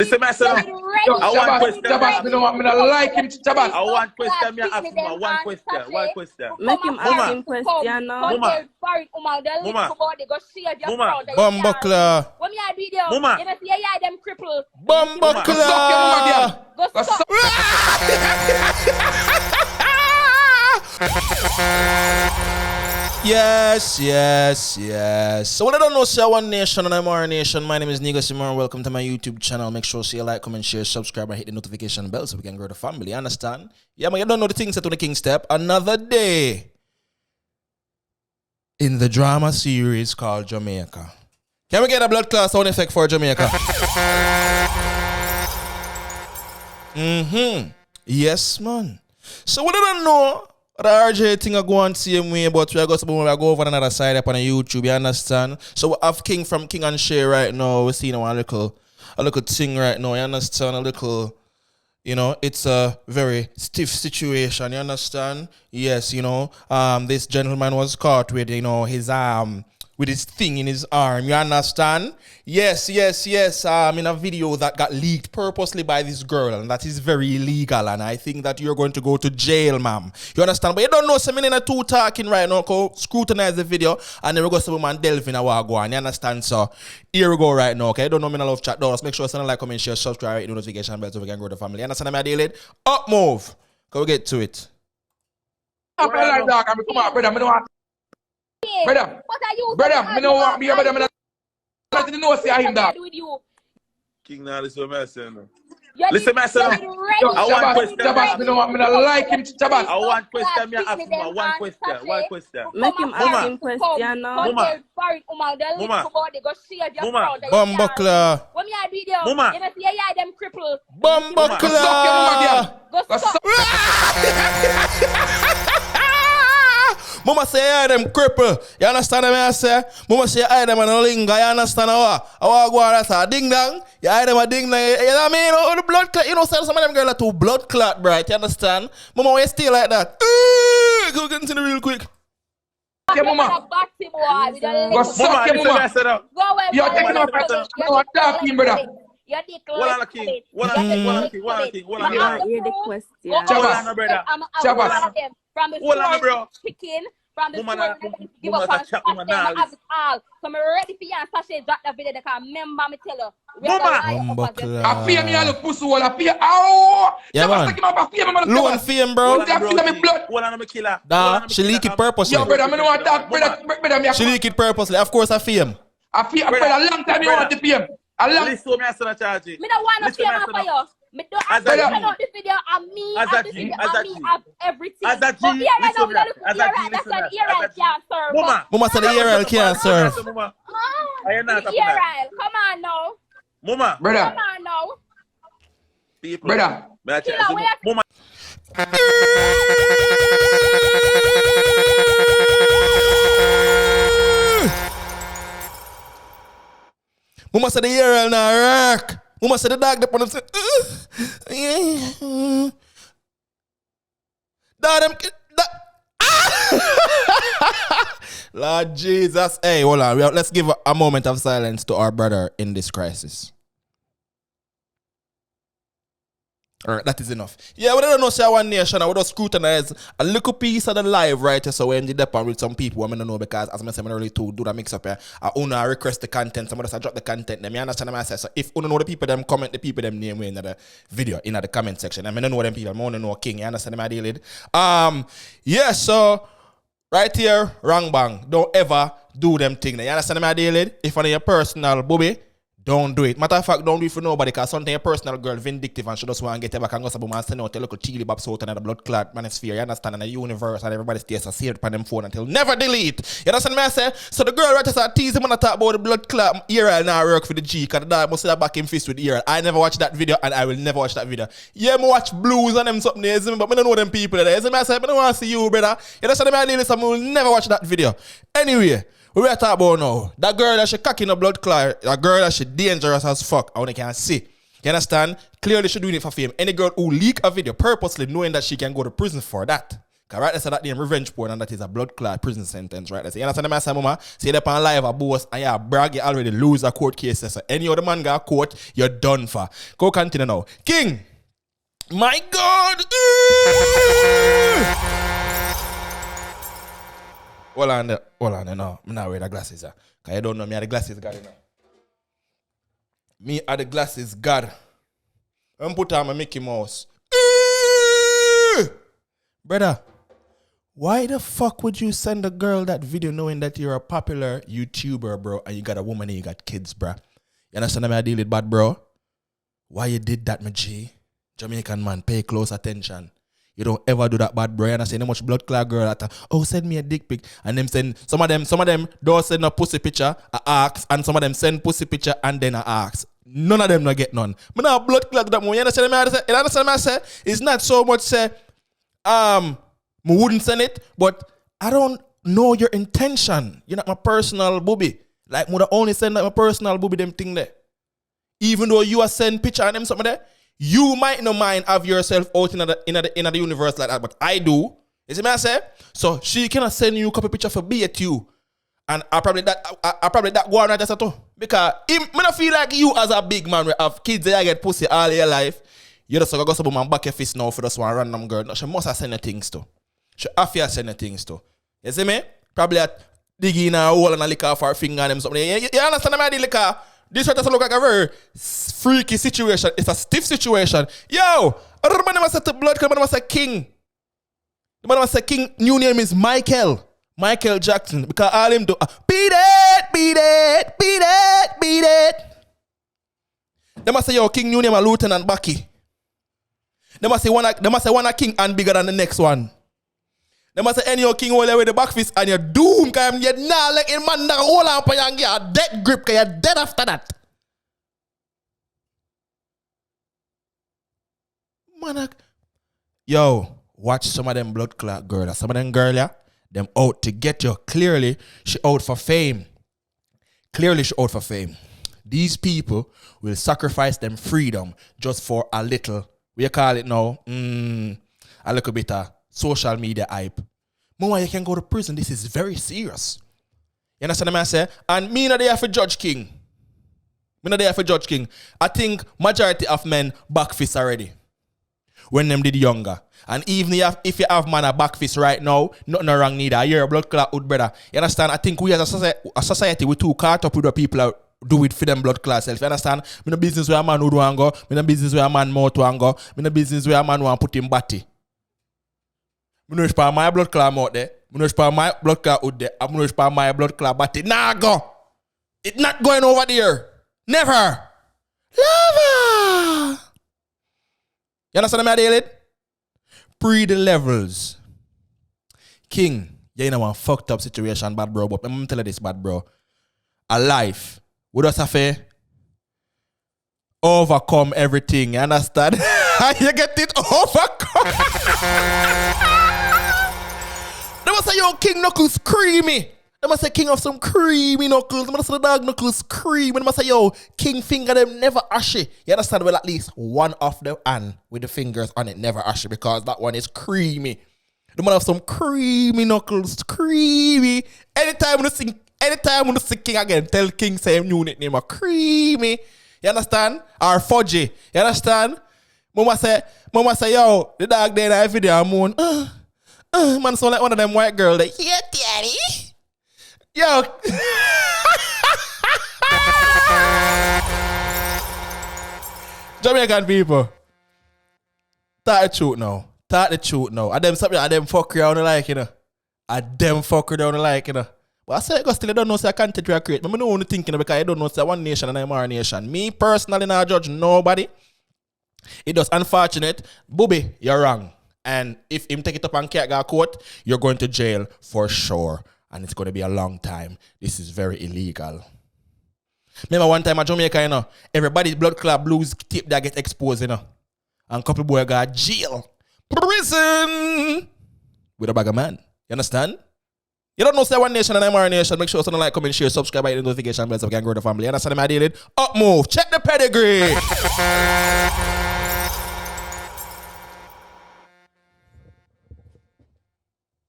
Listen, I said, I want question. Chabas, me don't like him, Chabas. I want question. Me ask him one question. One question. Make him ask him question now. Mama. Bumbuckler. Mama. Bumbuckler. Yes. So what I don't know, say One Nation and Imara Nation. My name is Negusimara. Welcome to my YouTube channel. Make sure you like, comment, share, subscribe, and hit the notification bell so we can grow the family. Understand? Yeah, man, you don't know the things set to the King step. Another day in the drama series called Jamaica. Can we get a blood clot sound effect for Jamaica? Yes, man. So what I don't know. The RJ thing I go on same way, but we go over another side up on YouTube, you understand? So we have King from King and Shay right now. We're seeing a little thing right now, you understand? A little, it's a very stiff situation, you understand? Yes, this gentleman was caught with, with his thing in his arm, you understand? Yes. In a video that got leaked purposely by this girl, and that is very illegal, and I think that you're going to go to jail, ma'am. You understand? But you don't know, some in a two talking right now, go scrutinize the video, and then we go to some man delve in a while go on, you understand? So, here we go right now, okay? You don't know me, I love chat doors. Make sure you like, comment, share, subscribe, hit the notification bell so we can grow the family. You understand me, I deal it? Up move. Go get to it. Come on, brother. Brother, me don't want to be your brother. I don't know say him that. King now, listen to me, I say no. Listen, I say no. I want question. Chabas, me don't like him, Chabas. I want question. Me ask him one question. One question. Make him ask him question now. Mama. Bumbuckler. Mama. Bumbuckler. Mama say I them cripple. You understand what I say? Mama say I them and a linger. You understand what? I want to go and say ding dong. You I them a ding dong. You know what I mean? The blood clot. Some of them girls are too blood clot bright. You understand? Mama, why you stay like that? Go continue real quick. Okay, Mama. Go suck your Mama. You're taking off brother. You're talking, brother. One on King. One on King. Hear the question. Chabas. From the store, chicken, from the store, give up on Sashay, I have it all. So I'm ready for you and Sashay drop the video. They can remember me tell you. I fear me, I look pussy wall. I fear. Ow! Yeah, man. Low and fame, bro. One on me killer. Nah, she leak it purposely. Yo, brother, I don't want that. Brother, she leak it purposely. Of course, I fame. I fear, brother, a long time you want the fame. A long time. Listen to me, I say charge. Me don't want to fame for you. Me don't ask you about this video of me, of this video of me, of everything. But here right now, we don't look here right. That's why the ERL can't serve. Mama said the ERL can't serve. ERL, come on now. Mama. Brother. Come on now. People. Brother. Mama. Mama said the ERL now rock. Mama said the dog up on him say, Lord Jesus. Hey, hold on. Let's give a moment of silence to our brother in this crisis. Alright, that is enough. Yeah, we don't know say One Nation. I would just scrutinize a little piece of the live right here. So when you depend with some people, I don't know because as I said, I really to do the mix up here. I only request the content. Somebody say drop the content. Them you understand what I say. So if you don't know the people, them comment the people them name in the video in the comment section. I don't know them people. I only know King. You understand what I deal with? Yeah. So right here, wrong bang. Don't ever do them thing. You understand what I deal with? If on your personal booby. Don't do it. Matter of fact, don't do it for nobody because something a personal girl vindictive and she just want to get her back and go and send out a little chili bob out and the blood clot manosphere. You understand? And the universe and everybody stays so saved upon them phone until never delete. You understand me I say? So the girl right just tease him and talk about the blood clot ERL now work for the G because the dog must have back in fist with ERL. I never watched that video and I will never watch that video. Yeah, me watch blues and them something there, but I don't know them people there. You see me I say, I don't want to see you, brother. You understand me I deal with some will never watch that video. Anyway. What we are talking about now? That girl that she cocking a blood clot, that girl that she dangerous as fuck, I only can see. You understand? Clearly she doing it for fame. Any girl who leak a video purposely knowing that she can go to prison for that Cause right, that's that name revenge porn, and that is a blood clot prison sentence, right? You understand my say, mama? Say that on live a boss, and you brag, you already lose a court case. So any other man got caught, you're done for. Go continue now. King! My God! Hold on there, no. I'm not wearing the glasses, cause you don't know me are the glasses God, you know. Me are the glasses God. I'm put on my Mickey Mouse. Brother, why the fuck would you send a girl that video knowing that you're a popular YouTuber, bro, and you got a woman and you got kids, bro? You understand how I deal with bad, bro? Why you did that, my G? Jamaican man, pay close attention. You don't ever do that bad, bro. And I say no much blood clot girl that send me a dick pic. And them send some of them don't send a pussy picture, I ask, and some of them send pussy picture and then I ask. None of them not get none. But now blood clot that more. You understand what I say? It's not so much say I wouldn't send it, but I don't know your intention. You're not my personal booby. Like would I only send like my personal booby them thing there. Even though you are send picture and them something there. You might not mind have yourself out in the universe like that, but I do. You see what I say? So she cannot send you a copy picture for be at you. And I probably that go on right as too. Because I don't feel like you as a big man will have kids that get pussy all your life. You just go some man back your fist now for this one random girl. No, she must have sent her things to. She have to send her things to. You see me? Probably at digging a hole and a lick off her finger and them something. You understand what I mean? This right doesn't look like a very freaky situation. It's a stiff situation. Yo, I don't remember say to blood, I remember say King. The man say King, new name is Michael Jackson. Because all him do, beat it. They must say, yo, King new name a Lieutenant Bucky. They must say one a King and bigger than the next one. They must say any your King all the way the back fist and you're doomed because you're not like in man that hold on for you and get a dead grip because you're dead after that. Man, yo, watch some of them blood clot girls. Some of them girls, yeah, them out to get you. Clearly, she out for fame. These people will sacrifice them freedom just for a little, we call it now, a little bit of social media hype. Mama, you can go to prison. This is very serious. You understand what I say? And me not there for Judge King. I think majority of men back fist already. When them did younger. And even if you have man a back fist right now, nothing wrong neither. You're a blood clot wood brother. You understand? I think we as a society, we too caught up with the people that do it for them blood clot self. You understand? Me no business where a man would want go. Me no business where a man mouth want go. Me no business where a man want put him body. I know if my blood clot out there. I know if my blood clot out there. I know if my blood clot body. Nah, go. It's not going over there. Never. Never. You understand what I deal with? Pre the levels. King, you in a fucked up situation, bad bro. But I'm going to tell you this, bad bro. A life. We just have to overcome everything. You understand? You get it? Overcome. They must say, yo, King Knuckles creamy. They must say, King of some creamy knuckles. They must say, the dog Knuckles creamy. They must say, yo, King finger them never ashy. You understand? Well, at least one of the hand with the fingers on it never ashy because that one is creamy. They must have some creamy knuckles. Creamy. Anytime when you see King again, tell King same new nickname, a creamy. You understand? Or fudgy. You understand? Mama say, yo, the dog there in that video, moon. Man, sound like one of them white girls that, yeah, daddy. Yo. Jamaican people. Talk the truth now. And them something, and them fuck around the like, you know. But I say, I still don't know say I content we are create. But I don't think, you know, because I don't know say one nation and I'm our nation. Me personally not judge nobody. It does unfortunate. Booby, you're wrong. And if him take it up and can't go court, you're going to jail for sure. And it's going to be a long time. This is very illegal. Remember one time at Jamaica, you know, everybody's blood clot blues tip that get exposed, you know. And couple boy got jail. Prison! With a bag of man. You understand? You don't know say one nation and I'm our nation. Make sure you like, comment, share, subscribe, hit the notification bell so we can grow the family. You understand what I did? Up move. Check the pedigree.